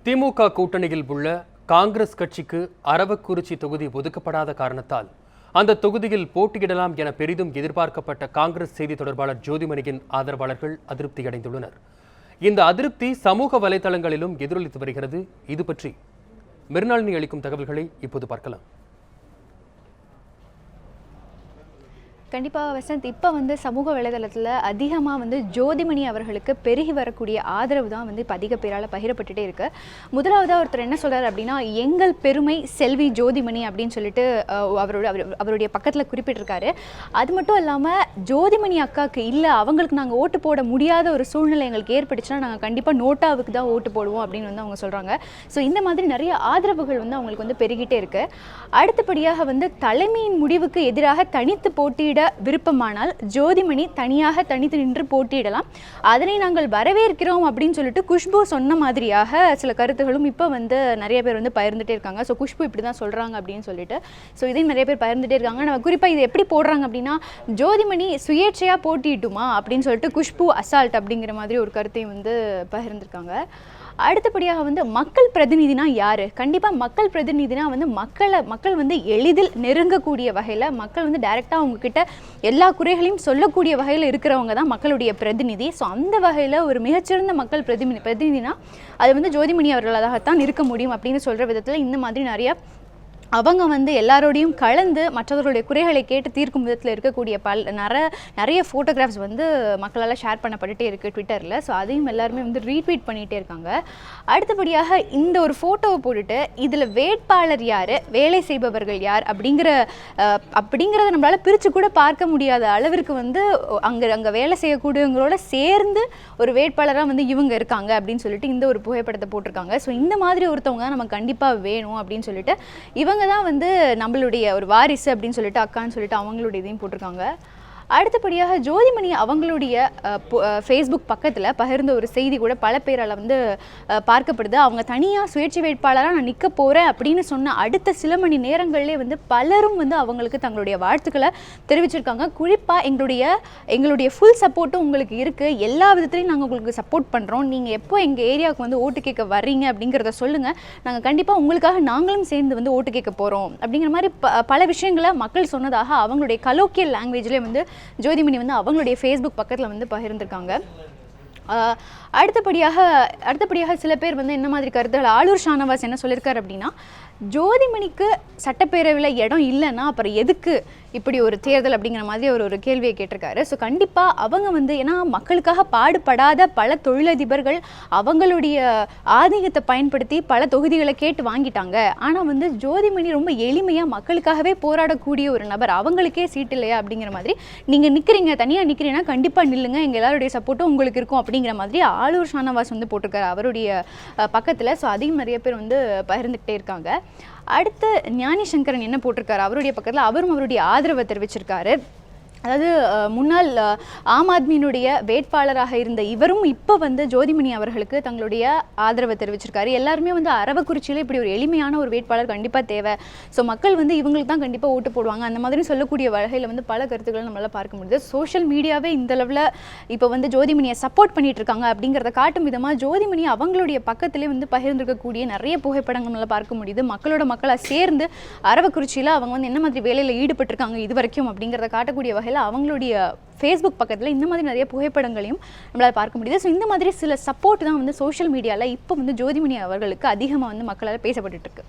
திமுக கூட்டணியில் உள்ள காங்கிரஸ் கட்சிக்கு அரவக்குறிச்சி தொகுதி ஒதுக்கப்படாத காரணத்தால் அந்த தொகுதியில் போட்டியிடலாம் என பெரிதும் எதிர்பார்க்கப்பட்ட காங்கிரஸ் செய்தி தொடர்பாளர் ஜோதிமணியின் ஆதரவாளர்கள் அதிருப்தியடைந்துள்ளனர். இந்த அதிருப்தி சமூக வலைதளங்களிலும் எதிரொலித்து வருகிறது. இது பற்றி மிர்னாலினி அளிக்கும் தகவல்களை இப்போது பார்க்கலாம். கண்டிப்பாக வசந்த், இப்போ சமூக வலைதளத்தில் அதிகமாக ஜோதிமணி அவர்களுக்கு பெருகி வரக்கூடிய ஆதரவு தான் இப்போ அதிக பேரால் பகிரப்பட்டுட்டே இருக்கு. முதலாவதாக ஒருத்தர் என்ன சொல்கிறார் அப்படின்னா, எங்கள் பெருமை செல்வி ஜோதிமணி அப்படின்னு சொல்லிட்டு அவருடைய பக்கத்தில் குறிப்பிட்டிருக்காரு. அது மட்டும் இல்லாமல் ஜோதிமணி அக்காவுக்கு இல்லை, அவங்களுக்கு நாங்கள் ஓட்டு போட முடியாத ஒரு சூழ்நிலை எங்களுக்கு ஏற்பட்டுச்சுன்னா நாங்கள் கண்டிப்பாக நோட்டாவுக்கு தான் ஓட்டு போடுவோம் அப்படின்னு அவங்க சொல்கிறாங்க. ஸோ இந்த மாதிரி நிறைய ஆதரவுகள் அவங்களுக்கு பெருகிட்டே இருக்கு. அடுத்தபடியாக தலைமையின் முடிவுக்கு எதிராக தனித்து போட்டியிட விருப்பமானால் ஜோதிமணி தனியாக தனித்து நின்று போட்டியிடலாம், அதனை நாங்கள் வரவேற்கிறோம் அப்படின்னு சொல்லிட்டு குஷ்பு சொன்ன மாதிரியாக சில கருத்துகளும் இப்போ நிறைய பேர் பகிர்ந்துட்டே இருக்காங்க. ஸோ குஷ்பு இப்படி தான் சொல்கிறாங்க அப்படின்னு சொல்லிட்டு இதையும் நிறைய பேர் பகிர்ந்துட்டே இருக்காங்க. நம்ம குறிப்பாக இது எப்படி போடுறாங்க அப்படின்னா, ஜோதிமணி சுயேட்சையாக போட்டியிட்டுமா அப்படின்னு சொல்லிட்டு குஷ்பு அசால்ட் அப்படிங்கிற மாதிரி ஒரு கருத்தையும் பகிர்ந்துருக்காங்க. அடுத்தபடியாக மக்கள் பிரதிநிதினா யார்? கண்டிப்பாக மக்கள் பிரதிநிதினா மக்கள் எளிதில் நெருங்கக்கூடிய வகையில், மக்கள் டைரெக்டாக அவங்கக்கிட்ட எல்லா குறைகளையும் சொல்லக்கூடிய வகையில் இருக்கிறவங்க தான் மக்களுடைய பிரதிநிதி. ஸோ அந்த வகையில் ஒரு மிகச்சிறந்த மக்கள் பிரதிநிதினா அது ஜோதிமணி அவர்களாகத்தான் இருக்க முடியும் அப்படின்னு சொல்கிற விதத்தில் இந்த மாதிரி நிறைய அவங்க எல்லாரோடையும் கலந்து மற்றவர்களுடைய குறைகளை கேட்டு தீர்க்கும் விதத்தில் இருக்கக்கூடிய நிறைய ஃபோட்டோகிராஃப்ஸ் மக்களால் ஷேர் பண்ணப்பட்டுட்டே இருக்குது ட்விட்டரில். ஸோ அதையும் எல்லாருமே ரீட்வீட் பண்ணிகிட்டே இருக்காங்க. அடுத்தபடியாக இந்த ஒரு ஃபோட்டோவை போட்டுட்டு இதில் வேட்பாளர் யார், வேலை செய்பவர்கள் யார் அப்படிங்கிறத நம்மளால் பிரித்து கூட பார்க்க முடியாத அளவிற்கு அங்கே வேலை செய்யக்கூடியவங்களோட சேர்ந்து ஒரு வேட்பாளராக இவங்க இருக்காங்க அப்படின்னு சொல்லிட்டு இந்த ஒரு புகைப்படத்தை போட்டிருக்காங்க. ஸோ இந்த மாதிரி ஒருத்தவங்க தான் நமக்கு கண்டிப்பாக வேணும் அப்படின்னு சொல்லிட்டு இவங்க தான் நம்மளுடைய ஒரு வாரிசு அப்படின்னு சொல்லிட்டு அக்கான்னு சொல்லிட்டு அவங்களுடைய இதையும் போட்டிருக்காங்க. அடுத்தபடியாக ஜோதிமணி அவங்களுடைய ஃபேஸ்புக் பக்கத்தில் பகிர்ந்த ஒரு செய்தி கூட பல பேரால் பார்க்கப்படுது. அவங்க தனியாக சுயேட்சை வேட்பாளராக நான் நிற்க போகிறேன் அப்படின்னு சொன்ன அடுத்த சில மணி நேரங்கள்லேயே பலரும் அவங்களுக்கு தங்களுடைய வாழ்த்துக்களை தெரிவிச்சிருக்காங்க. குறிப்பாக எங்களுடைய ஃபுல் சப்போர்ட்டும் உங்களுக்கு இருக்குது, எல்லா விதத்துலையும் நாங்கள் உங்களுக்கு சப்போர்ட் பண்ணுறோம், நீங்கள் எப்போ எங்கள் ஏரியாவுக்கு ஓட்டு கேட்க வர்றீங்க அப்படிங்கிறத சொல்லுங்கள், நாங்கள் கண்டிப்பாக உங்களுக்காக நாங்களும் சேர்ந்து ஓட்டு கேட்க போகிறோம் அப்படிங்கிற மாதிரி பல விஷயங்களை மக்கள் சொன்னதாக அவங்களுடைய கலோக்கியல் லாங்குவேஜ்லேயே ஜோதிமணி அவங்களுடைய ஃபேஸ்புக் பக்கத்தில் பகிர்ந்திருக்காங்க. அடுத்தபடியாக சில பேர் என்ன மாதிரி கருத்துகள், ஆளூர் ஷானவாஸ் என்ன சொல்லியிருக்காரு அப்படின்னா, ஜோதிமணிக்கு சட்டப்பேரவையில் இடம் இல்லைன்னா அப்புறம் எதுக்கு இப்படி ஒரு தேர்தல் அப்படிங்கிற மாதிரி ஒரு கேள்வியை கேட்டிருக்காரு. ஸோ கண்டிப்பாக அவங்க ஏன்னா மக்களுக்காக பாடுபடாத பல தொழிலதிபர்கள் அவங்களுடைய ஆதிக்கத்தை பயன்படுத்தி பல தொகுதிகளை கேட்டு வாங்கிட்டாங்க. ஆனால் ஜோதிமணி ரொம்ப எளிமையாக மக்களுக்காகவே போராடக்கூடிய ஒரு நபர், அவங்களுக்கே சீட்டு இல்லையா அப்படிங்கிற மாதிரி, நீங்கள் நிற்கிறீங்க தனியாக நிற்கிறீங்கன்னா கண்டிப்பாக நில்லுங்க, எங்கள் எல்லாருடைய சப்போர்ட்டும் உங்களுக்கு இருக்கும் அப்படிங்கிற மாதிரி ஆளூர் ஷானவாஸ் போட்டிருக்காரு அவருடைய பக்கத்தில். ஸோ அதையும் நிறைய பேர் பகிர்ந்துக்கிட்டே இருக்காங்க. அடுத்து ஞானி சங்கரன் என்ன போட்டிருக்காரு அவருடைய பக்கத்தில், அவரும் அவருடைய ஆதரவை தெரிவிச்சிருக்காரு. அதாவது முன்னாள் ஆம் ஆத்மியினுடைய வேட்பாளராக இருந்த இவரும் இப்போ ஜோதிமணி அவர்களுக்கு தங்களுடைய ஆதரவை தெரிவிச்சிருக்காரு. எல்லாருமே அரவக்குறிச்சியில் இப்படி ஒரு எளிமையான ஒரு வேட்பாளர் கண்டிப்பாக தேவை, ஸோ மக்கள் இவங்களுக்கு தான் கண்டிப்பாக ஓட்டு போடுவாங்க அந்த மாதிரி சொல்லக்கூடிய வகையில் பல கருத்துக்களை நம்மளால் பார்க்க முடியுது. சோஷியல் மீடியாவே இந்த அளவில் இப்போ ஜோதிமணியை சப்போர்ட் பண்ணிட்டு இருக்காங்க அப்படிங்கிறத காட்டும் விதமாக ஜோதிமணி அவங்களுடைய பக்கத்திலே பகிர்ந்திருக்கக்கூடிய நிறைய புகைப்படங்கள் நம்மளால் பார்க்க முடியுது. மக்களாக சேர்ந்து அரவக்குறிச்சியில் அவங்க என்ன மாதிரி வேலையில் ஈடுபட்டிருக்காங்க இது வரைக்கும் அப்படிங்கிறத காட்டக்கூடிய வகையில் அவங்களுடைய ஃபேஸ்புக் பக்கத்தில் இந்த மாதிரி நிறைய புகைப்படங்களையும் நம்மளால் பார்க்க முடியுது. ஸோ இந்த மாதிரி சில சப்போர்ட் தான் சோஷியல் மீடியாவில் இப்போ ஜோதிமணி அவர்களுக்கு அதிகமாக மக்களால் பேசப்பட்டு இருக்கு.